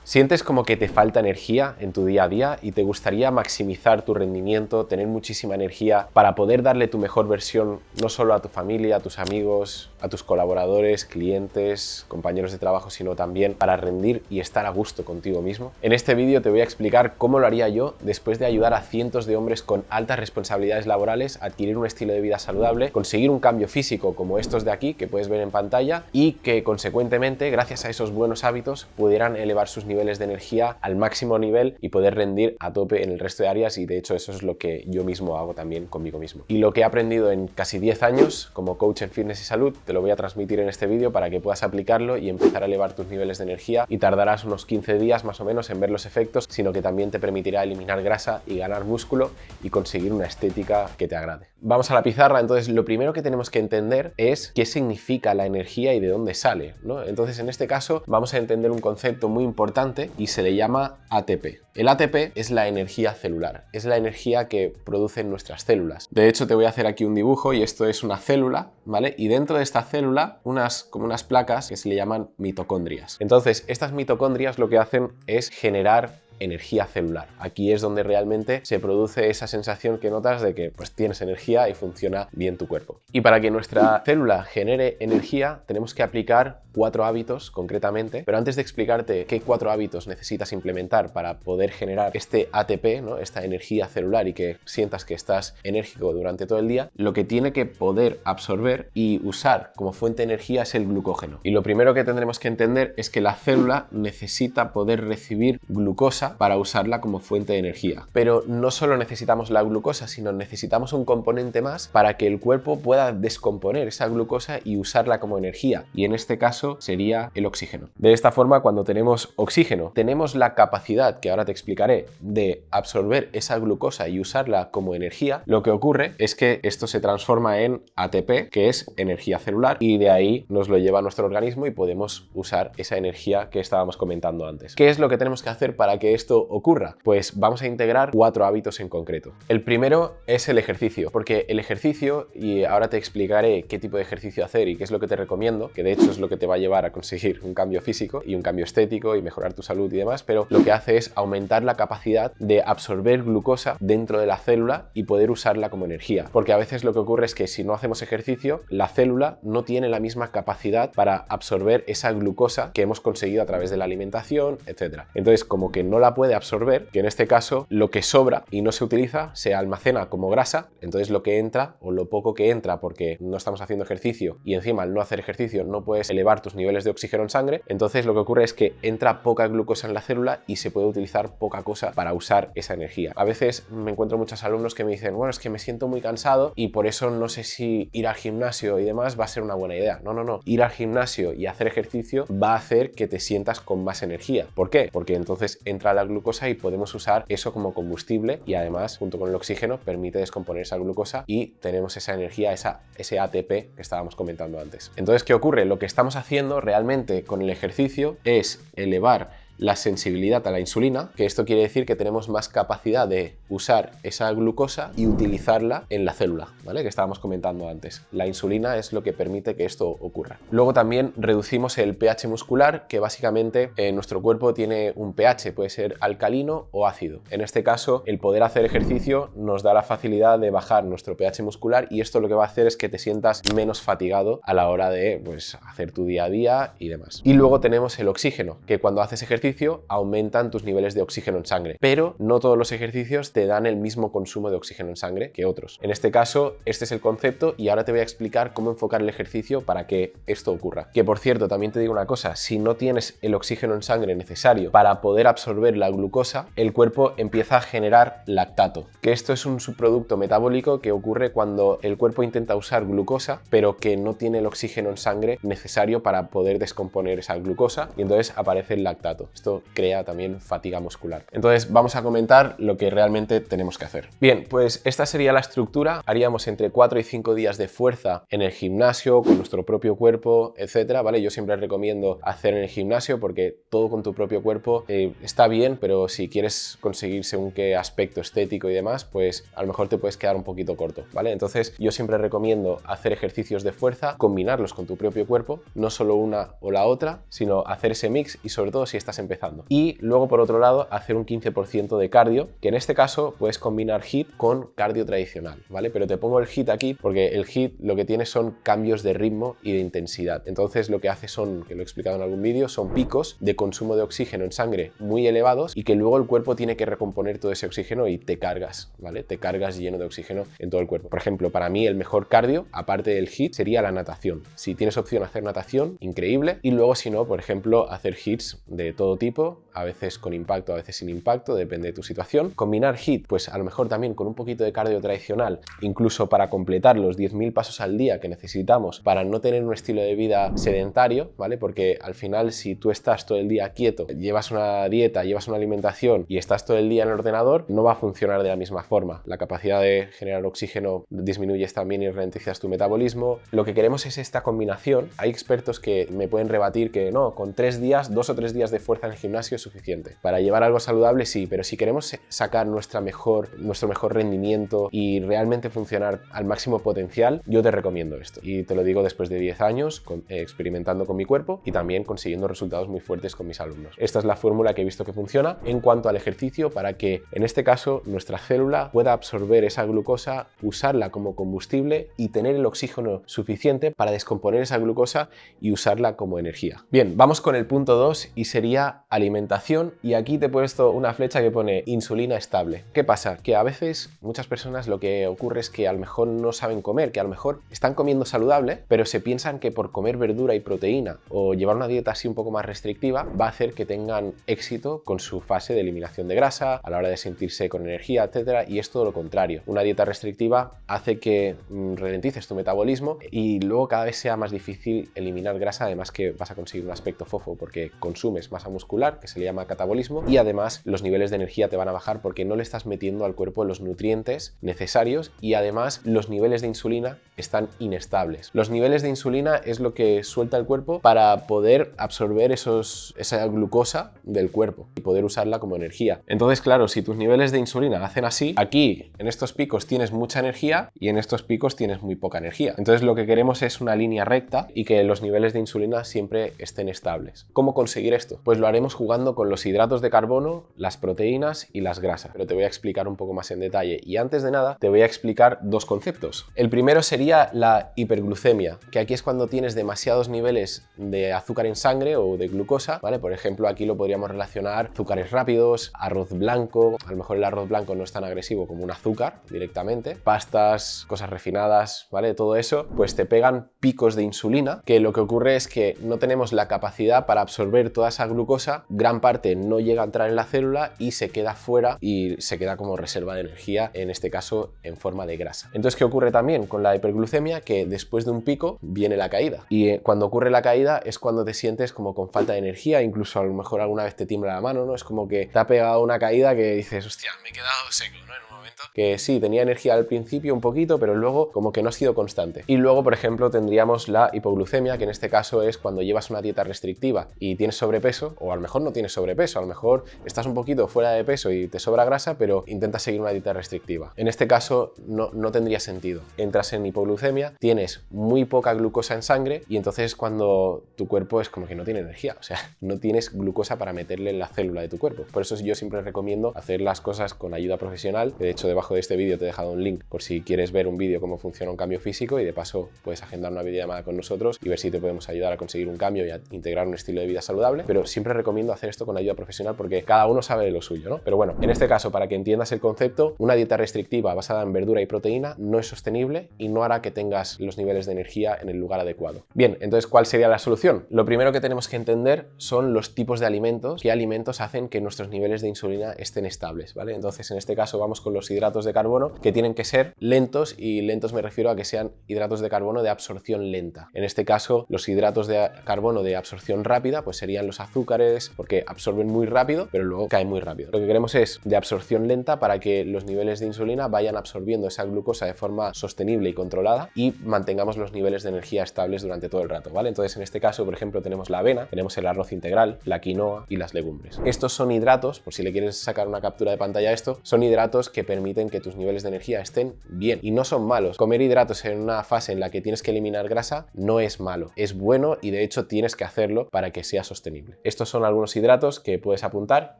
Sientes como que te falta energía en tu día a día y te gustaría maximizar tu rendimiento, tener muchísima energía para poder darle tu mejor versión no solo a tu familia, a tus amigos, a tus colaboradores, clientes, compañeros de trabajo, sino también para rendir y estar a gusto contigo mismo. En este vídeo te voy a explicar cómo lo haría yo después de ayudar a cientos de hombres con altas responsabilidades laborales a adquirir un estilo de vida saludable, conseguir un cambio físico como estos de aquí que puedes ver en pantalla y que consecuentemente, gracias a esos buenos hábitos, pudieran elevar sus niveles de energía al máximo nivel y poder rendir a tope en el resto de áreas, y de hecho eso es lo que yo mismo hago también conmigo mismo. Y lo que he aprendido en casi 10 años como coach en fitness y salud te lo voy a transmitir en este vídeo para que puedas aplicarlo y empezar a elevar tus niveles de energía, y tardarás unos 15 días más o menos en ver los efectos, sino que también te permitirá eliminar grasa y ganar músculo y conseguir una estética que te agrade. Vamos a la pizarra. Entonces lo primero que tenemos que entender es qué significa la energía y de dónde sale, ¿no? Entonces en este caso vamos a entender un concepto muy importante y se le llama ATP. El ATP es la energía celular, es la energía que producen nuestras células. De hecho, te voy a hacer aquí un dibujo y esto es una célula, ¿vale? Y dentro de esta célula, como unas placas que se le llaman mitocondrias. Entonces, estas mitocondrias lo que hacen es generar energía celular. Aquí es donde realmente se produce esa sensación que notas de que pues tienes energía y funciona bien tu cuerpo. Y para que nuestra célula genere energía tenemos que aplicar 4 hábitos concretamente, pero antes de explicarte qué 4 hábitos necesitas implementar para poder generar este ATP, ¿no? Esta energía celular, y que sientas que estás enérgico durante todo el día, lo que tiene que poder absorber y usar como fuente de energía es el glucógeno. Y lo primero que tendremos que entender es que la célula necesita poder recibir glucosa para usarla como fuente de energía. Pero no solo necesitamos la glucosa, sino necesitamos un componente más para que el cuerpo pueda descomponer esa glucosa y usarla como energía, y en este caso sería el oxígeno. De esta forma, cuando tenemos oxígeno, tenemos la capacidad, que ahora te explicaré, de absorber esa glucosa y usarla como energía. Lo que ocurre es que esto se transforma en ATP, que es energía celular, y de ahí nos lo lleva a nuestro organismo y podemos usar esa energía que estábamos comentando antes. ¿Qué es lo que tenemos que hacer para que esto ocurra? Pues vamos a integrar 4 hábitos en concreto. El primero es el ejercicio, porque el ejercicio, y ahora te explicaré qué tipo de ejercicio hacer y qué es lo que te recomiendo, que de hecho es lo que te va a llevar a conseguir un cambio físico y un cambio estético y mejorar tu salud y demás, pero lo que hace es aumentar la capacidad de absorber glucosa dentro de la célula y poder usarla como energía, porque a veces lo que ocurre es que si no hacemos ejercicio, la célula no tiene la misma capacidad para absorber esa glucosa que hemos conseguido a través de la alimentación, etc. Entonces, como que no la puede absorber, que en este caso lo que sobra y no se utiliza se almacena como grasa, entonces lo que entra, o lo poco que entra porque no estamos haciendo ejercicio, y encima al no hacer ejercicio no puedes elevar tus niveles de oxígeno en sangre, entonces lo que ocurre es que entra poca glucosa en la célula y se puede utilizar poca cosa para usar esa energía. A veces me encuentro muchos alumnos que me dicen, bueno, es que me siento muy cansado y por eso no sé si ir al gimnasio y demás va a ser una buena idea. No. Ir al gimnasio y hacer ejercicio va a hacer que te sientas con más energía. ¿Por qué? Porque entonces entra la glucosa y podemos usar eso como combustible, y además junto con el oxígeno permite descomponer esa glucosa y tenemos esa energía, ese ATP que estábamos comentando antes. Entonces, ¿qué ocurre? Lo que estamos haciendo realmente con el ejercicio es elevar la sensibilidad a la insulina, que esto quiere decir que tenemos más capacidad de usar esa glucosa y utilizarla en la célula, ¿vale? Que estábamos comentando antes. La insulina es lo que permite que esto ocurra. Luego también reducimos el pH muscular, que básicamente nuestro cuerpo tiene un pH, puede ser alcalino o ácido. En este caso, el poder hacer ejercicio nos da la facilidad de bajar nuestro pH muscular, y esto lo que va a hacer es que te sientas menos fatigado a la hora de pues, hacer tu día a día y demás. Y luego tenemos el oxígeno, que cuando haces ejercicio aumentan tus niveles de oxígeno en sangre, pero no todos los ejercicios te dan el mismo consumo de oxígeno en sangre que otros. En este caso, este es el concepto, y ahora te voy a explicar cómo enfocar el ejercicio para que esto ocurra. Que por cierto, también te digo una cosa, si no tienes el oxígeno en sangre necesario para poder absorber la glucosa, el cuerpo empieza a generar lactato, que esto es un subproducto metabólico que ocurre cuando el cuerpo intenta usar glucosa, pero que no tiene el oxígeno en sangre necesario para poder descomponer esa glucosa, y entonces aparece el lactato. Esto crea también fatiga muscular. Entonces vamos a comentar lo que realmente realmente tenemos que hacer. Bien, pues esta sería la estructura. Haríamos entre 4 y 5 días de fuerza en el gimnasio, con nuestro propio cuerpo, etcétera, ¿vale? Yo siempre recomiendo hacer en el gimnasio porque todo con tu propio cuerpo está bien, pero si quieres conseguir según qué aspecto estético y demás, pues a lo mejor te puedes quedar un poquito corto, ¿vale? Entonces yo siempre recomiendo hacer ejercicios de fuerza, combinarlos con tu propio cuerpo, no solo una o la otra, sino hacer ese mix y sobre todo si estás empezando. Y luego por otro lado hacer un 15% de cardio, que en este caso puedes combinar HIIT con cardio tradicional, ¿vale? Pero te pongo el HIIT aquí porque el HIIT lo que tiene son cambios de ritmo y de intensidad. Entonces lo que hace son, que lo he explicado en algún vídeo, son picos de consumo de oxígeno en sangre muy elevados y que luego el cuerpo tiene que recomponer todo ese oxígeno y te cargas, ¿vale? Te cargas lleno de oxígeno en todo el cuerpo. Por ejemplo, para mí el mejor cardio, aparte del HIIT, sería la natación. Si tienes opción a hacer natación, increíble. Y luego si no, por ejemplo, hacer HIITs de todo tipo, a veces con impacto, a veces sin impacto, depende de tu situación. Combinar HIIT, pues a lo mejor también con un poquito de cardio tradicional, incluso para completar los 10.000 pasos al día que necesitamos para no tener un estilo de vida sedentario, ¿vale? Porque al final si tú estás todo el día quieto, llevas una dieta, llevas una alimentación y estás todo el día en el ordenador, no va a funcionar de la misma forma. La capacidad de generar oxígeno disminuyes también y ralentizas tu metabolismo. Lo que queremos es esta combinación. Hay expertos que me pueden rebatir que no, con 3 días, 2 o 3 días de fuerza en el gimnasio es suficiente. Para llevar algo saludable sí, pero si queremos sacar nuestro mejor rendimiento y realmente funcionar al máximo potencial, yo te recomiendo esto. Y te lo digo después de 10 años experimentando con mi cuerpo y también consiguiendo resultados muy fuertes con mis alumnos. Esta es la fórmula que he visto que funciona en cuanto al ejercicio para que en este caso nuestra célula pueda absorber esa glucosa, usarla como combustible y tener el oxígeno suficiente para descomponer esa glucosa y usarla como energía. Bien, vamos con el punto 2 y sería alimentación, y aquí te he puesto una flecha que pone insulina estable. ¿Qué pasa? Que a veces muchas personas lo que ocurre es que a lo mejor no saben comer, que a lo mejor están comiendo saludable, pero se piensan que por comer verdura y proteína o llevar una dieta así un poco más restrictiva va a hacer que tengan éxito con su fase de eliminación de grasa, a la hora de sentirse con energía, etcétera, y es todo lo contrario. Una dieta restrictiva hace que ralentices tu metabolismo y luego cada vez sea más difícil eliminar grasa, además que vas a conseguir un aspecto fofo porque consumes masa muscular, que se le llama catabolismo, y además los niveles de energía te van a bajar porque no le estás metiendo al cuerpo los nutrientes necesarios y además los niveles de insulina están inestables. Los niveles de insulina es lo que suelta el cuerpo para poder absorber esa glucosa del cuerpo y poder usarla como energía. Entonces, claro, si tus niveles de insulina hacen así, aquí en estos picos tienes mucha energía y en estos picos tienes muy poca energía. Entonces lo que queremos es una línea recta y que los niveles de insulina siempre estén estables. ¿Cómo conseguir esto? Pues lo haremos jugando con los hidratos de carbono, las proteínas y las grasas, pero te voy a explicar un poco más en detalle. Y antes de nada te voy a explicar dos conceptos. El primero sería la hiperglucemia, que aquí es cuando tienes demasiados niveles de azúcar en sangre o de glucosa, ¿vale? Por ejemplo, aquí lo podríamos relacionar azúcares rápidos, arroz blanco, a lo mejor el arroz blanco no es tan agresivo como un azúcar directamente, pastas, cosas refinadas, ¿vale? Todo eso, pues te pegan picos de insulina, que lo que ocurre es que no tenemos la capacidad para absorber toda esa glucosa, gran parte no llega a entrar en la célula y se queda fuera y se queda como reserva de energía, en este caso en forma de grasa. Entonces, ¿qué ocurre también con la hiperglucemia? Que después de un pico viene la caída, y cuando ocurre la caída es cuando te sientes como con falta de energía, incluso a lo mejor alguna vez te tiembla la mano, ¿no? Es como que te ha pegado una caída que dices, hostia, me he quedado seco, ¿no? En un momento que sí, tenía energía al principio un poquito, pero luego como que no ha sido constante. Y luego, por ejemplo, tendríamos la hipoglucemia, que en este caso es cuando llevas una dieta restrictiva y tienes sobrepeso, o a lo mejor no tienes sobrepeso, a lo mejor estás un poquito fuera de peso y te sobra grasa, pero intentas seguir una dieta restrictiva. En este caso no tendría sentido. Entras en hipoglucemia, tienes muy poca glucosa en sangre y entonces cuando tu cuerpo es como que no tiene energía, o sea, no tienes glucosa para meterle en la célula de tu cuerpo. Por eso yo siempre recomiendo hacer las cosas con ayuda profesional. De hecho, debajo de este vídeo te he dejado un link por si quieres ver un vídeo cómo funciona un cambio físico, y de paso puedes agendar una videollamada con nosotros y ver si te podemos ayudar a conseguir un cambio y a integrar un estilo de vida saludable. Pero siempre recomiendo hacer esto con ayuda profesional porque cada uno sabe de lo suyo, ¿no? Pero bueno, en este caso, para que entiendas el concepto, una dieta restrictiva basada en verdura y proteína no es sostenible y no hará que tengas los niveles de energía en el lugar adecuado. Bien, entonces, ¿cuál sería la solución? Lo primero que tenemos que entender son los tipos de alimentos, qué alimentos hacen que nuestros niveles de insulina estén estables, ¿vale? Entonces, en este caso vamos con los hidratos de carbono, que tienen que ser lentos, y lentos me refiero a que sean hidratos de carbono de absorción lenta. En este caso, los hidratos de carbono de absorción rápida pues serían los azúcares, porque absorben muy rápido, pero luego caen muy rápido. Lo que queremos es de absorción absorción lenta para que los niveles de insulina vayan absorbiendo esa glucosa de forma sostenible y controlada y mantengamos los niveles de energía estables durante todo el rato, ¿vale? Entonces, en este caso, por ejemplo, tenemos la avena, tenemos el arroz integral, la quinoa y las legumbres. Estos son hidratos, por si le quieres sacar una captura de pantalla a esto, son hidratos que permiten que tus niveles de energía estén bien y no son malos. Comer hidratos en una fase en la que tienes que eliminar grasa no es malo, es bueno y de hecho tienes que hacerlo para que sea sostenible. Estos son algunos hidratos que puedes apuntar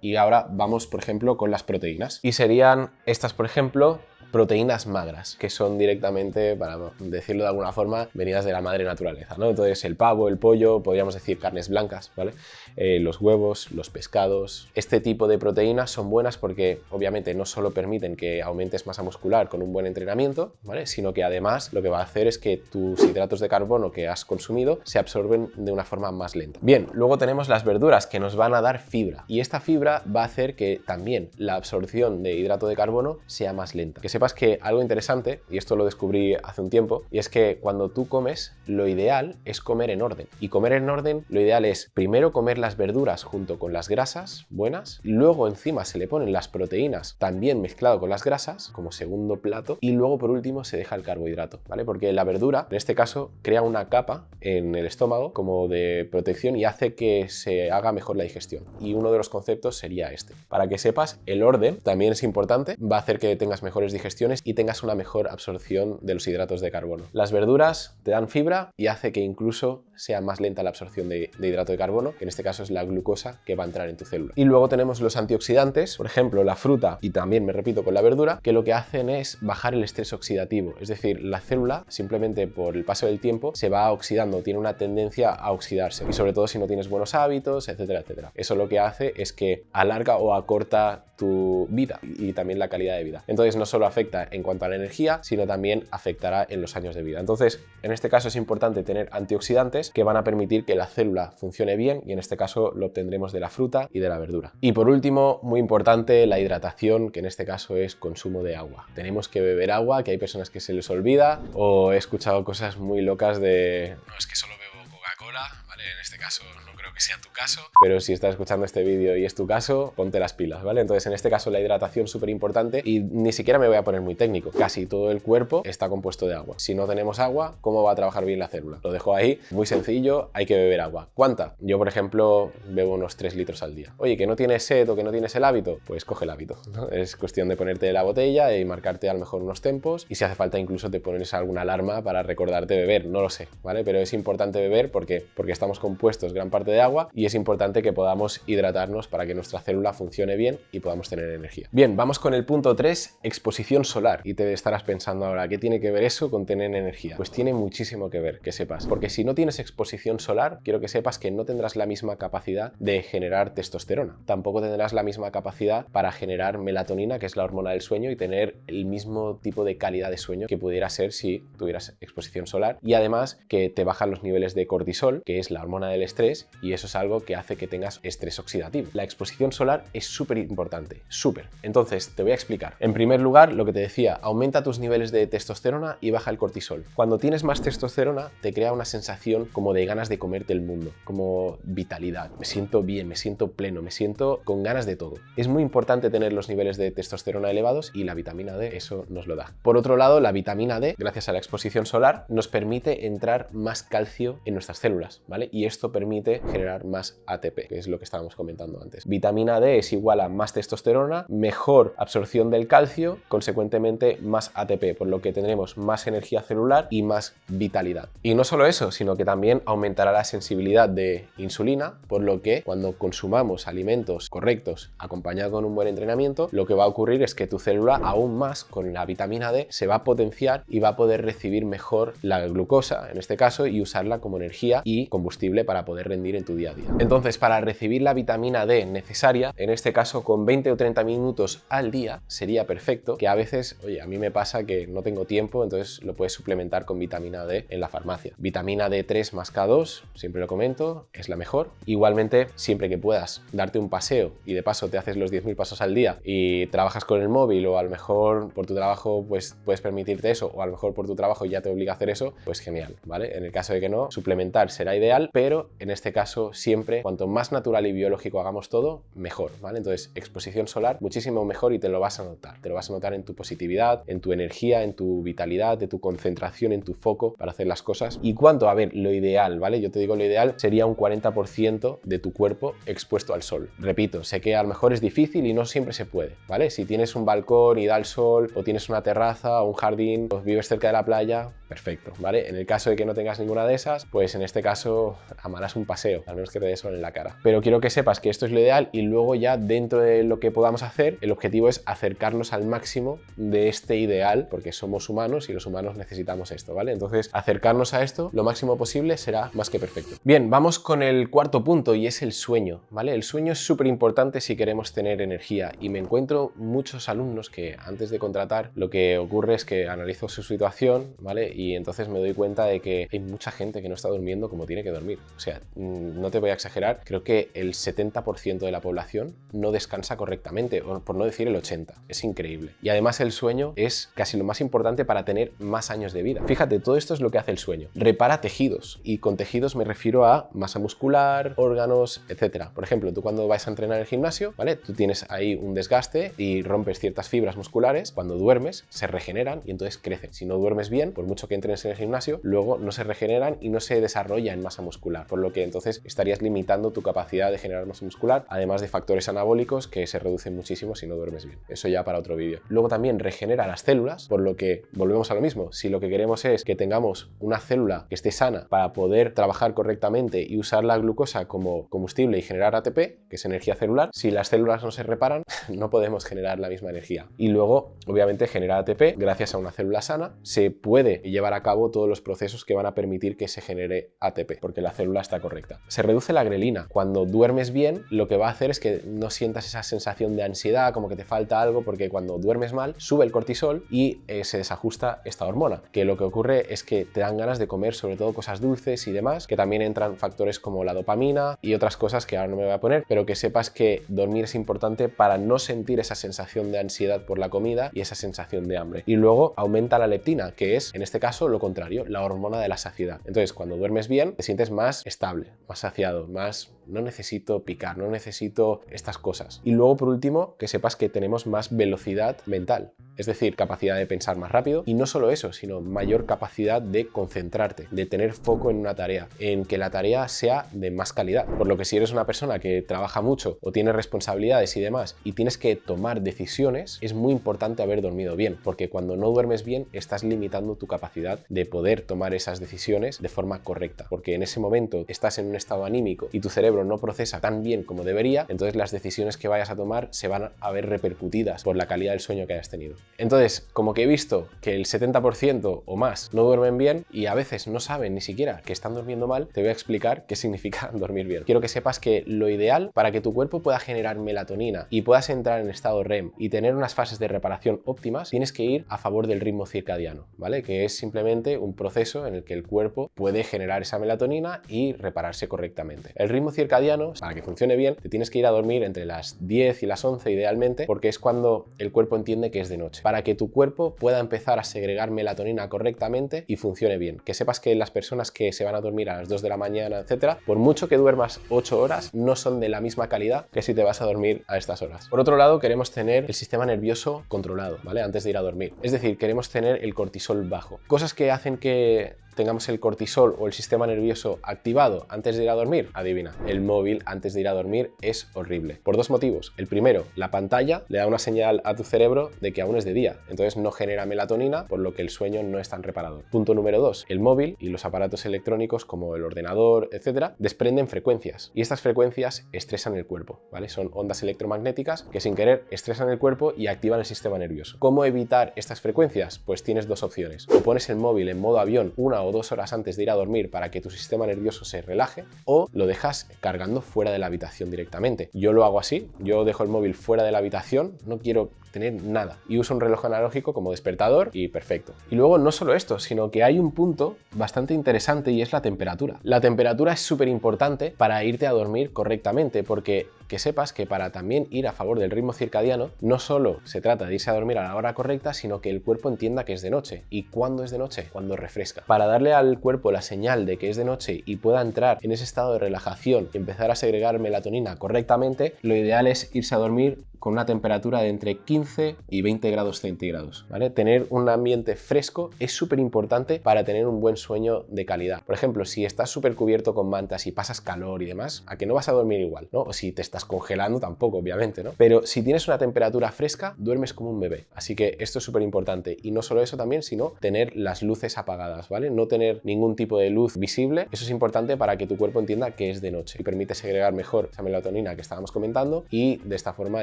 y ahora vamos, por ejemplo, con las proteínas. Y serían estas, por ejemplo, proteínas magras, que son directamente, para decirlo de alguna forma, venidas de la madre naturaleza, ¿no? Entonces el pavo, el pollo, podríamos decir carnes blancas, ¿vale? Los huevos, los pescados. Este tipo de proteínas son buenas porque obviamente no solo permiten que aumentes masa muscular con un buen entrenamiento, ¿vale? Sino que además lo que va a hacer es que tus hidratos de carbono que has consumido se absorben de una forma más lenta. Bien, luego tenemos las verduras que nos van a dar fibra y esta fibra va a hacer que también la absorción de hidrato de carbono sea más lenta. Que sepas que algo interesante, y esto lo descubrí hace un tiempo, y es que cuando tú comes, lo ideal es comer en orden. Y comer en orden, lo ideal es primero comer las verduras junto con las grasas buenas, luego encima se le ponen las proteínas también mezclado con las grasas como segundo plato y luego por último se deja el carbohidrato, ¿vale? Porque la verdura, en este caso, crea una capa en el estómago como de protección y hace que se haga mejor la digestión. Y uno de los conceptos sería este. Para que sepas, el orden también es importante, va a hacer que tengas mejores digestiones y tengas una mejor absorción de los hidratos de carbono. Las verduras te dan fibra y hace que incluso sea más lenta la absorción de hidrato de carbono, que en este caso es la glucosa que va a entrar en tu célula. Y luego tenemos los antioxidantes, por ejemplo, la fruta y también me repito con la verdura, que lo que hacen es bajar el estrés oxidativo, es decir, la célula simplemente por el paso del tiempo se va oxidando, tiene una tendencia a oxidarse y sobre todo si no tienes buenos hábitos, etcétera, etcétera. Eso lo que hace es que alarga o acorta tu vida y también la calidad de vida. Entonces no solo afecta en cuanto a la energía, sino también afectará en los años de vida. Entonces, en este caso es importante tener antioxidantes que van a permitir que la célula funcione bien y en este caso lo obtendremos de la fruta y de la verdura. Y por último, muy importante, la hidratación, que en este caso es consumo de agua. Tenemos que beber agua, que hay personas que se les olvida, o he escuchado cosas muy locas de no, es que solo bebo Coca-Cola, ¿vale? En este caso no creo que sea tu caso, pero si estás escuchando este vídeo y es tu caso, ponte las pilas, ¿vale? Entonces en este caso la hidratación es súper importante y ni siquiera me voy a poner muy técnico. Casi todo el cuerpo está compuesto de agua. Si no tenemos agua, ¿cómo va a trabajar bien la célula? Lo dejo ahí, muy sencillo, hay que beber agua. ¿Cuánta? Yo, por ejemplo, bebo unos 3 litros al día. Oye, que no tienes sed o que no tienes el hábito, pues coge el hábito, ¿no? Es cuestión de ponerte la botella y marcarte a lo mejor unos tempos y si hace falta incluso te pones alguna alarma para recordarte beber, no lo sé, ¿vale? Pero es importante beber porque estamos compuestos gran parte de agua y es importante que podamos hidratarnos para que nuestra célula funcione bien y podamos tener energía. Bien, vamos con el punto 3, exposición solar. Y te estarás pensando ahora, ¿qué tiene que ver eso con tener energía? Pues tiene muchísimo que ver, que sepas. Porque si no tienes exposición solar, quiero que sepas que no tendrás la misma capacidad de generar testosterona. Tampoco tendrás la misma capacidad para generar melatonina, que es la hormona del sueño, y tener el mismo tipo de calidad de sueño que pudiera ser si tuvieras exposición solar. Y además que te bajan los niveles de cortisol, que es la hormona del estrés, y eso es algo que hace que tengas estrés oxidativo. La exposición solar es súper importante, súper. Entonces, te voy a explicar. En primer lugar, lo que te decía, aumenta tus niveles de testosterona y baja el cortisol. Cuando tienes más testosterona, te crea una sensación como de ganas de comerte el mundo, como vitalidad. Me siento bien, me siento pleno, me siento con ganas de todo. Es muy importante tener los niveles de testosterona elevados y la vitamina D eso nos lo da. Por otro lado, la vitamina D, gracias a la exposición solar, nos permite entrar más calcio en nuestras células, ¿vale? Y esto permite generar más ATP, que es lo que estábamos comentando antes. Vitamina D es igual a más testosterona, mejor absorción del calcio, consecuentemente más ATP, por lo que tendremos más energía celular y más vitalidad. Y no solo eso, sino que también aumentará la sensibilidad de insulina, por lo que cuando consumamos alimentos correctos acompañado con un buen entrenamiento, lo que va a ocurrir es que tu célula aún más con la vitamina D se va a potenciar y va a poder recibir mejor la glucosa, en este caso, y usarla como energía y combustible para poder rendir en tu día a día. Entonces, para recibir la vitamina D necesaria, en este caso con 20 o 30 minutos al día sería perfecto, que a veces, oye, a mí me pasa que no tengo tiempo, entonces lo puedes suplementar con vitamina D en la farmacia. Vitamina D3 más K2, siempre lo comento, es la mejor. Igualmente, siempre que puedas darte un paseo y de paso te haces los 10.000 pasos al día y trabajas con el móvil o a lo mejor por tu trabajo pues puedes permitirte eso o a lo mejor por tu trabajo ya te obliga a hacer eso, pues genial, ¿vale? En el caso de que no, suplementar será ideal ideal, pero en este caso siempre, cuanto más natural y biológico hagamos todo, mejor, ¿vale? Entonces, exposición solar muchísimo mejor y te lo vas a notar. Te lo vas a notar en tu positividad, en tu energía, en tu vitalidad, en tu concentración, en tu foco para hacer las cosas. Y cuanto, a ver, lo ideal, ¿vale? Yo te digo lo ideal sería un 40% de tu cuerpo expuesto al sol. Repito, sé que a lo mejor es difícil y no siempre se puede, ¿vale? Si tienes un balcón y da el sol, o tienes una terraza o un jardín, o vives cerca de la playa, perfecto, ¿vale? En el caso de que no tengas ninguna de esas, pues en este caso amarás un paseo, al menos que te dé sol en la cara. Pero quiero que sepas que esto es lo ideal y luego ya dentro de lo que podamos hacer, el objetivo es acercarnos al máximo de este ideal, porque somos humanos y los humanos necesitamos esto, ¿vale? Entonces, acercarnos a esto lo máximo posible será más que perfecto. Bien, vamos con el cuarto punto y es el sueño, ¿vale? El sueño es súper importante si queremos tener energía y me encuentro muchos alumnos que antes de contratar lo que ocurre es que analizo su situación, ¿vale? Y entonces me doy cuenta de que hay mucha gente que no está durmiendo como tiene que dormir. O sea, no te voy a exagerar, creo que el 70% de la población no descansa correctamente, o por no decir el 80%. Es increíble. Y además el sueño es casi lo más importante para tener más años de vida. Fíjate, todo esto es lo que hace el sueño. Repara tejidos, y con tejidos me refiero a masa muscular, órganos, etc. Por ejemplo, tú cuando vas a entrenar en el gimnasio, ¿vale? Tú tienes ahí un desgaste y rompes ciertas fibras musculares. Cuando duermes, se regeneran y entonces crecen. Si no duermes bien, por mucho que entrenes en el gimnasio, luego no se regeneran y no se desarrolla en masa muscular, por lo que entonces estarías limitando tu capacidad de generar masa muscular, además de factores anabólicos que se reducen muchísimo si no duermes bien. Eso ya para otro vídeo. Luego también regenera las células, por lo que volvemos a lo mismo. Si lo que queremos es que tengamos una célula que esté sana para poder trabajar correctamente y usar la glucosa como combustible y generar ATP, que es energía celular, si las células no se reparan, no podemos generar la misma energía. Y luego, obviamente, generar ATP, gracias a una célula sana, se puede llevar a cabo todos los procesos que van a permitir que se genere ATP, porque la célula está correcta. Se reduce la grelina. Cuando duermes bien, lo que va a hacer es que no sientas esa sensación de ansiedad, como que te falta algo, porque cuando duermes mal, sube el cortisol y se desajusta esta hormona, que lo que ocurre es que te dan ganas de comer sobre todo cosas dulces y demás, que también entran factores como la dopamina y otras cosas que ahora no me voy a poner, pero que sepas que dormir es importante para no sentir esa sensación de ansiedad por la comida y esa sensación de hambre. Y luego aumenta la leptina, que es, en este caso, lo contrario, la hormona de la saciedad. Entonces, cuando duermes bien, te sientes más estable, más saciado, más no necesito picar, no necesito estas cosas. Y luego, por último, que sepas que tenemos más velocidad mental, es decir, capacidad de pensar más rápido, y no solo eso, sino mayor capacidad de concentrarte, de tener foco en una tarea, en que la tarea sea de más calidad. Por lo que si eres una persona que trabaja mucho o tiene responsabilidades y demás y tienes que tomar decisiones, es muy importante haber dormido bien, porque cuando no duermes bien estás limitando tu capacidad de poder tomar esas decisiones de forma correcta, porque en ese momento estás en un estado anímico y tu cerebro no procesa tan bien como debería, entonces las decisiones que vayas a tomar se van a ver repercutidas por la calidad del sueño que hayas tenido. Entonces, como que he visto que el 70% o más no duermen bien y a veces no saben ni siquiera que están durmiendo mal, te voy a explicar qué significa dormir bien. Quiero que sepas que lo ideal para que tu cuerpo pueda generar melatonina y puedas entrar en estado REM y tener unas fases de reparación óptimas, tienes que ir a favor del ritmo circadiano, ¿vale? Que es simplemente un proceso en el que el cuerpo puede generar esa melatonina y repararse correctamente. El ritmo circadiano, para que funcione bien, te tienes que ir a dormir entre las 10 y las 11 idealmente, porque es cuando el cuerpo entiende que es de noche, para que tu cuerpo pueda empezar a segregar melatonina correctamente y funcione bien. Que sepas que las personas que se van a dormir a las 2 de la mañana, etcétera, por mucho que duermas 8 horas, no son de la misma calidad que si te vas a dormir a estas horas. Por otro lado, queremos tener el sistema nervioso controlado, ¿vale? Antes de ir a dormir. Es decir, queremos tener el cortisol bajo. Cosas que hacen que tengamos el cortisol o el sistema nervioso activado antes de ir a dormir, adivina, el móvil antes de ir a dormir es horrible. Por dos motivos. El primero, la pantalla le da una señal a tu cerebro de que aún es de día, entonces no genera melatonina, por lo que el sueño no es tan reparador. Punto número 2, el móvil y los aparatos electrónicos como el ordenador, etcétera, desprenden frecuencias y estas frecuencias estresan el cuerpo, ¿vale? Son ondas electromagnéticas que sin querer estresan el cuerpo y activan el sistema nervioso. ¿Cómo evitar estas frecuencias? Pues tienes dos opciones. O pones el móvil en modo avión 1 o 2 horas antes de ir a dormir para que tu sistema nervioso se relaje, o lo dejas cargando fuera de la habitación directamente. Yo lo hago así, yo dejo el móvil fuera de la habitación, no quiero tener nada. Y uso un reloj analógico como despertador y perfecto. Y luego no solo esto, sino que hay un punto bastante interesante y es la temperatura. La temperatura es súper importante para irte a dormir correctamente, porque que sepas que para también ir a favor del ritmo circadiano, no solo se trata de irse a dormir a la hora correcta, sino que el cuerpo entienda que es de noche. ¿Y cuándo es de noche? Cuando refresca. Para darle al cuerpo la señal de que es de noche y pueda entrar en ese estado de relajación y empezar a segregar melatonina correctamente, lo ideal es irse a dormir con una temperatura de entre 15 y 20 grados centígrados, ¿vale? Tener un ambiente fresco es súper importante para tener un buen sueño de calidad. Por ejemplo, si estás súper cubierto con mantas y pasas calor y demás, a que no vas a dormir igual, ¿no? O si te estás congelando tampoco, obviamente, ¿no? Pero si tienes una temperatura fresca, duermes como un bebé. Así que esto es súper importante. Y no solo eso también, sino tener las luces apagadas, ¿vale? No tener ningún tipo de luz visible. Eso es importante para que tu cuerpo entienda que es de noche y permite segregar mejor esa melatonina que estábamos comentando y de esta forma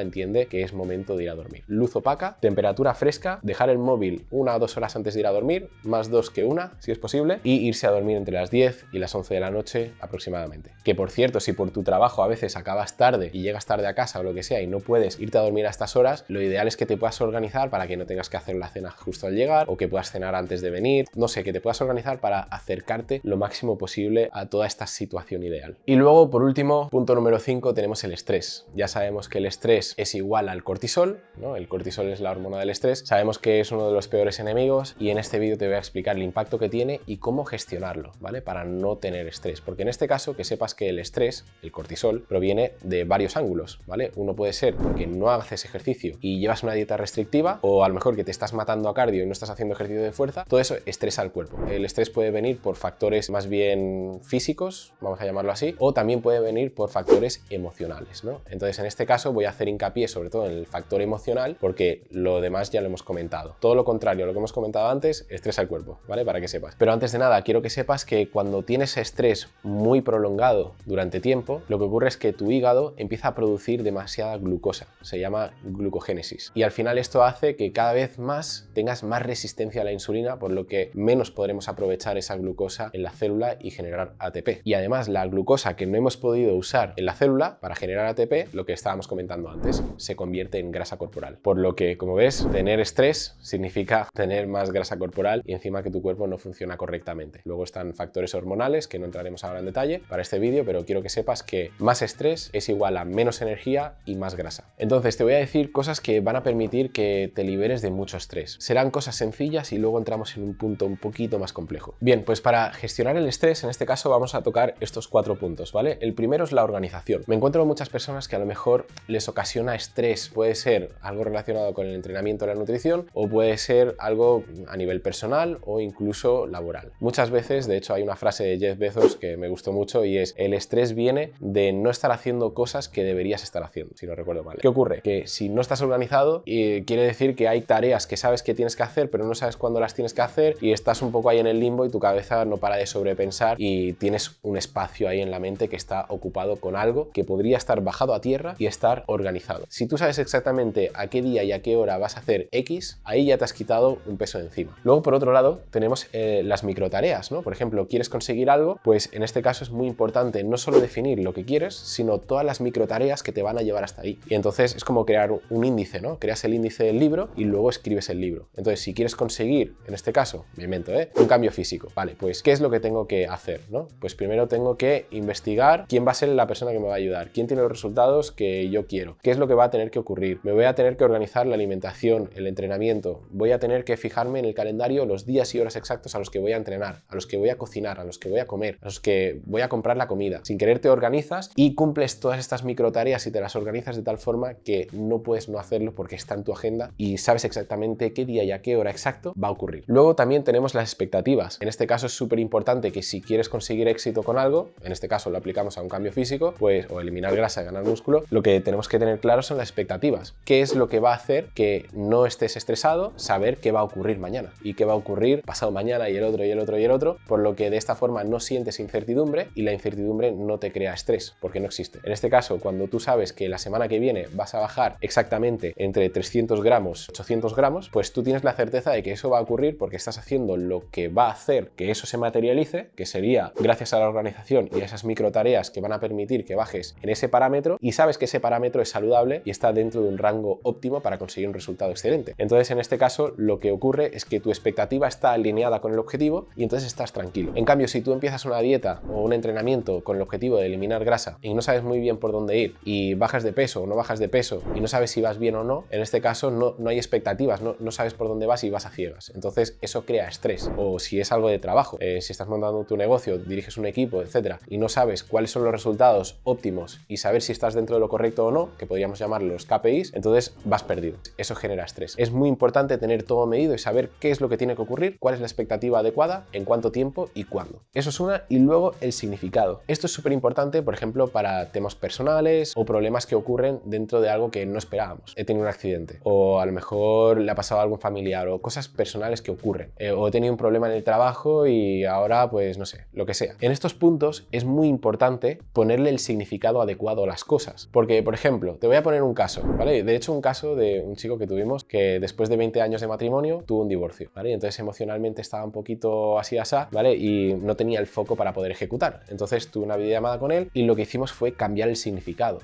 entiende que es momento de ir a dormir. Luz opaca, temperatura fresca, dejar el móvil 1 o 2 horas antes de ir a dormir, más 2 que 1 si es posible, y irse a dormir entre las 10 y las 11 de la noche aproximadamente. Que por cierto, si por tu trabajo a veces acabas tarde y llegas tarde a casa o lo que sea y no puedes irte a dormir a estas horas, lo ideal es que te puedas organizar para que no tengas que hacer la cena justo al llegar o que puedas cenar antes de venir, no sé, que te puedas organizar para acercarte lo máximo posible a toda esta situación ideal. Y luego, por último, punto número 5, tenemos el estrés. Ya sabemos que el estrés es igual al cortisol, ¿no? El cortisol es la hormona del estrés. Sabemos que es uno de los peores enemigos y en este vídeo te voy a explicar el impacto que tiene y cómo gestionarlo, ¿vale? Para no tener estrés. Porque en este caso, que sepas que el estrés, el cortisol, proviene de varios ángulos, ¿vale? Uno puede ser porque no haces ejercicio y llevas una dieta restrictiva, o a lo mejor que te estás matando a cardio y no estás haciendo ejercicio de fuerza. Todo eso estresa al cuerpo. El estrés puede venir por factores más bien físicos, vamos a llamarlo así, o también puede venir por factores emocionales, ¿no? Entonces, en este caso voy a hacer hincapié sobre todo en el factor emocional, porque lo demás ya lo hemos comentado. Todo lo contrario a lo que hemos comentado antes, estresa al cuerpo, ¿vale? Para que sepas. Pero antes de nada, quiero que sepas que cuando tienes estrés muy prolongado durante tiempo, lo que ocurre es que tu hígado empieza a producir demasiada glucosa. Se llama glucogénesis. Y al final esto hace que cada vez más tengas más resistencia a la insulina, por lo que menos podremos aprovechar esa glucosa en la célula y generar ATP. Y además, la glucosa que no hemos podido usar en la célula para generar ATP, lo que estábamos comentando antes, se convierte en grasa corporal. Por lo que, como ves, tener estrés significa tener más grasa corporal y encima que tu cuerpo no funciona correctamente. Luego están factores hormonales, que no entraremos ahora en detalle para este vídeo, pero quiero que sepas que más estrés es igual a menos energía y más grasa. Entonces te voy a decir cosas que van a permitir que te liberes de mucho estrés. Serán cosas sencillas y luego entramos en un punto un poquito más complejo. Bien, pues para gestionar el estrés, en este caso vamos a tocar estos 4 puntos, ¿vale? El primero es la organización. Me encuentro con muchas personas que a lo mejor les ocasiona estrés. Puede ser algo relacionado con el entrenamiento o la nutrición, o puede ser algo a nivel personal o incluso laboral. Muchas veces, de hecho, hay una frase de Jeff Bezos que me gustó mucho y es: el estrés viene de no estar haciendo cosas que deberías estar haciendo, si no recuerdo mal. ¿Qué ocurre? Que si no estás organizado, quiere decir que hay tareas que sabes que tienes que hacer, pero no sabes cuándo las tienes que hacer y estás un poco ahí en el limbo y tu cabeza no para de sobrepensar y tienes un espacio ahí en la mente que está ocupado con algo que podría estar bajado a tierra y estar organizado. Si tú sabes exactamente a qué día y a qué hora vas a hacer X, ahí ya te has quitado un peso de encima. Luego, por otro lado, tenemos las microtareas, ¿no? Por ejemplo, quieres conseguir algo, pues en este caso es muy importante no solo definir lo que quieres, sino todas las microtareas que te van a llevar hasta ahí. Y entonces es como crear un índice, ¿no? Creas el índice del libro y luego escribes el libro. Entonces, si quieres conseguir, en este caso, me invento, un cambio físico, vale, pues ¿qué es lo que tengo que hacer, ¿no? Pues primero tengo que investigar quién va a ser la persona que me va a ayudar, quién tiene los resultados que yo quiero, qué es lo que va a tener que ocurrir. Me voy a tener que organizar la alimentación, el entrenamiento, voy a tener que fijarme en el calendario los días y horas exactos a los que voy a entrenar, a los que voy a cocinar, a los que voy a comer, a los que voy a comprar la comida. Sin querer te organizas y cumples todas estas microtareas y te las organizas de tal forma que no puedes no hacerlo porque está en tu agenda y sabes exactamente qué día y a qué hora exacto va a ocurrir. Luego también tenemos las expectativas. En este caso es súper importante que si quieres conseguir éxito con algo, en este caso lo aplicamos a un cambio físico, pues o eliminar grasa, ganar músculo, lo que tenemos que tener claro son las expectativas. ¿Qué es lo que va a hacer que no estés estresado? Saber qué va a ocurrir mañana y qué va a ocurrir pasado mañana y el otro y el otro y el otro, por lo que de esta forma no sientes incertidumbre y la incertidumbre no te crea estrés, porque no existe. En este caso, cuando tú sabes que la semana que viene vas a bajar exactamente entre 300 gramos, 800 gramos, pues tú tienes la certeza de que eso va a ocurrir porque estás haciendo lo que va a hacer que eso se materialice, que sería gracias a la organización y a esas microtareas que van a permitir que bajes en ese parámetro, y sabes que ese parámetro es saludable saludable y está dentro de un rango óptimo para conseguir un resultado excelente. Entonces, en este caso, lo que ocurre es que tu expectativa está alineada con el objetivo y entonces estás tranquilo. En cambio, si tú empiezas una dieta o un entrenamiento con el objetivo de eliminar grasa y no sabes muy bien por dónde ir y bajas de peso o no bajas de peso y no sabes si vas bien o no, en este caso no hay expectativas, no sabes por dónde vas y vas a ciegas. Entonces, eso crea estrés. O si es algo de trabajo, si estás montando tu negocio, diriges un equipo, etcétera, y no sabes cuáles son los resultados óptimos y saber si estás dentro de lo correcto o no, que podríamos llamar los KPIs, entonces vas perdido. Eso genera estrés. Es muy importante tener todo medido y saber qué es lo que tiene que ocurrir, cuál es la expectativa adecuada, en cuánto tiempo y cuándo. Eso es una. Y luego el significado. Esto es súper importante, por ejemplo, para temas personales o problemas que ocurren dentro de algo que no esperábamos. He tenido un accidente, o a lo mejor le ha pasado a algún familiar, o cosas personales que ocurren, o he tenido un problema en el trabajo y ahora, pues no sé, lo que sea. En estos puntos es muy importante ponerle el significado adecuado a las cosas. Porque, por ejemplo, te voy a poner un caso, ¿vale? De hecho, un caso de un chico que tuvimos que después de 20 años de matrimonio tuvo un divorcio, ¿vale? Entonces emocionalmente estaba un poquito así, ¿vale? Y no tenía el foco para poder ejecutar. Entonces tuve una videollamada con él y lo que hicimos fue cambiar el significado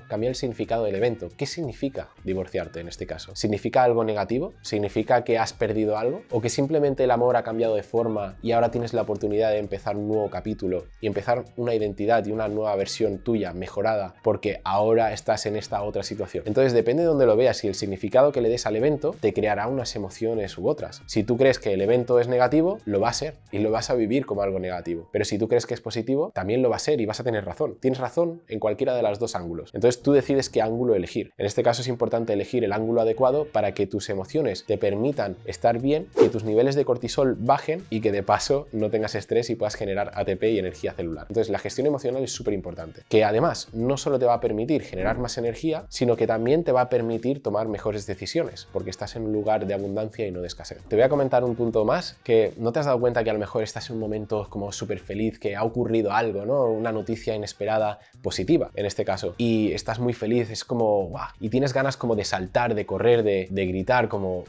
del evento. ¿Qué significa divorciarte en este caso? ¿Significa algo negativo? ¿Significa que has perdido algo? ¿O que simplemente el amor ha cambiado de forma y ahora tienes la oportunidad de empezar un nuevo capítulo y empezar una identidad y una nueva versión tuya mejorada porque ahora estás en esta otra situación? Entonces depende de dónde lo veas y el significado que le des al evento te creará unas emociones u otras. Si tú crees que el evento es negativo, lo va a ser y lo vas a vivir como algo negativo. Pero si tú crees que es positivo, también lo va a ser y vas a tener razón. Tienes razón en cualquiera de los dos ángulos. Entonces tú decides qué ángulo elegir. En este caso es importante elegir el ángulo adecuado para que tus emociones te permitan estar bien, que tus niveles de cortisol bajen y que de paso no tengas estrés y puedas generar ATP y energía celular. Entonces la gestión emocional es súper importante. Que además no solo te va a permitir generar más energía, sino que también te va a permitir tomar mejores decisiones, porque estás en un lugar de abundancia y no de escasez. Te voy a comentar un punto más, que no te has dado cuenta que a lo mejor estás en un momento como súper feliz, que ha ocurrido algo, ¿no? Una noticia inesperada positiva, en este caso, y estás muy feliz, es como ¡guau! Y tienes ganas como de saltar, de correr, de gritar, como ¡guau!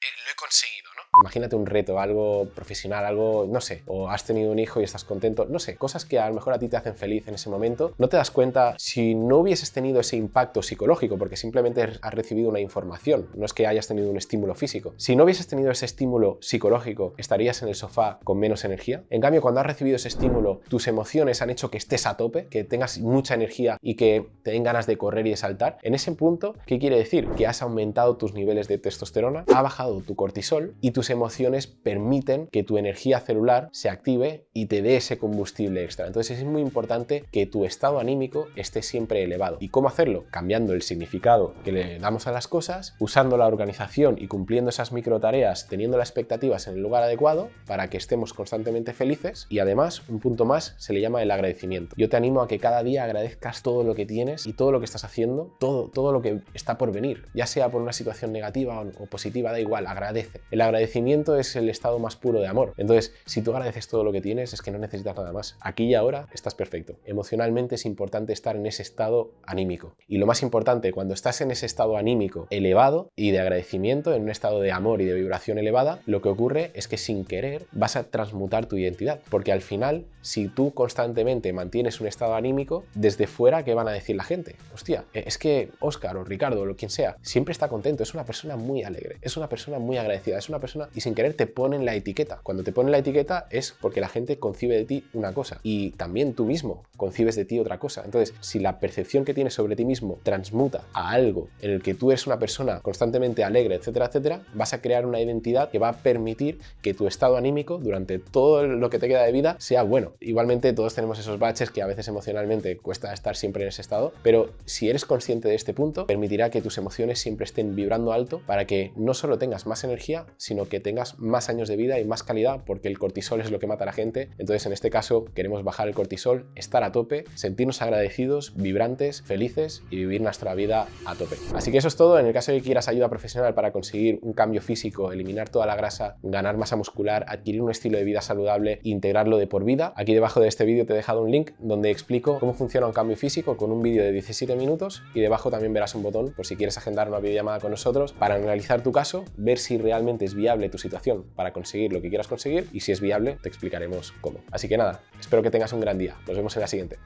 Lo he conseguido, ¿no? Imagínate un reto, algo profesional, algo, no sé, o has tenido un hijo y estás contento, no sé, cosas que a lo mejor a ti te hacen feliz en ese momento. No te das cuenta si no hubieses tenido ese impacto psicológico, porque simplemente has recibido una información, no es que hayas tenido un estímulo físico. Si no hubieses tenido ese estímulo psicológico, estarías en el sofá con menos energía. En cambio, cuando has recibido ese estímulo, tus emociones han hecho que estés a tope, que tengas mucha energía y que te den ganas de correr y de saltar. En ese punto, ¿qué quiere decir? Que has aumentado tus niveles de testosterona, ha bajado tu cortisol y tus emociones permiten que tu energía celular se active y te dé ese combustible extra. Entonces es muy importante que tu estado anímico esté siempre elevado. ¿Y cómo hacerlo? Cambiando el significado que le damos a las cosas, usando la organización y cumpliendo esas micro tareas, teniendo las expectativas en el lugar adecuado para que estemos constantemente felices. Y además, un punto más, se le llama el agradecimiento. Yo te animo a que cada día agradezcas todo lo que tienes y todo lo que estás haciendo, todo lo que está por venir, ya sea por una situación negativa o positiva, da igual, agradece. El agradecimiento es el estado más puro de amor. Entonces, si tú agradeces todo lo que tienes, es que no necesitas nada más. Aquí y ahora estás perfecto. Emocionalmente es importante estar en ese estado anímico. Y lo más importante, cuando estás en ese estado anímico elevado y de agradecimiento, en un estado de amor y de vibración elevada, lo que ocurre es que sin querer vas a transmutar tu identidad. Porque al final, si tú constantemente mantienes un estado anímico, desde fuera, ¿qué van a decir la gente? Hostia, es que Óscar o Ricardo o quien sea, siempre está contento, es una persona muy alegre, es una persona muy agradecida, es una persona, y sin querer te ponen la etiqueta. Cuando te ponen la etiqueta es porque la gente concibe de ti una cosa y también tú mismo concibes de ti otra cosa. Entonces, si la percepción que tienes sobre ti mismo transmuta a algo en el que tú eres una persona constantemente alegre, etcétera, etcétera, vas a crear una identidad que va a permitir que tu estado anímico durante todo lo que te queda de vida sea bueno. Igualmente todos tenemos esos baches que a veces emocionalmente cuesta estar siempre en ese estado, pero si eres consciente de este punto, permitirá que tus emociones siempre estén vibrando alto para que no solo tengas más energía, sino que tengas más años de vida y más calidad, porque el cortisol es lo que mata a la gente. Entonces, en este caso, queremos bajar el cortisol, estar a tope, sentirnos agradecidos, vibrantes, felices y vivir nuestra vida a tope. Así que eso es todo. En el caso de que quieras ayuda profesional para conseguir un cambio físico, eliminar toda la grasa, ganar masa muscular, adquirir un estilo de vida saludable, integrarlo de por vida, aquí debajo de este vídeo te he dejado un link donde explico cómo funciona un cambio físico con un vídeo de 17 minutos y debajo también verás un botón por si quieres agendar una videollamada con nosotros para analizar tu caso, ver si realmente es viable tu situación para conseguir lo que quieras conseguir y si es viable te explicaremos cómo. Así que nada, espero que tengas un gran día. Nos vemos en la siguiente.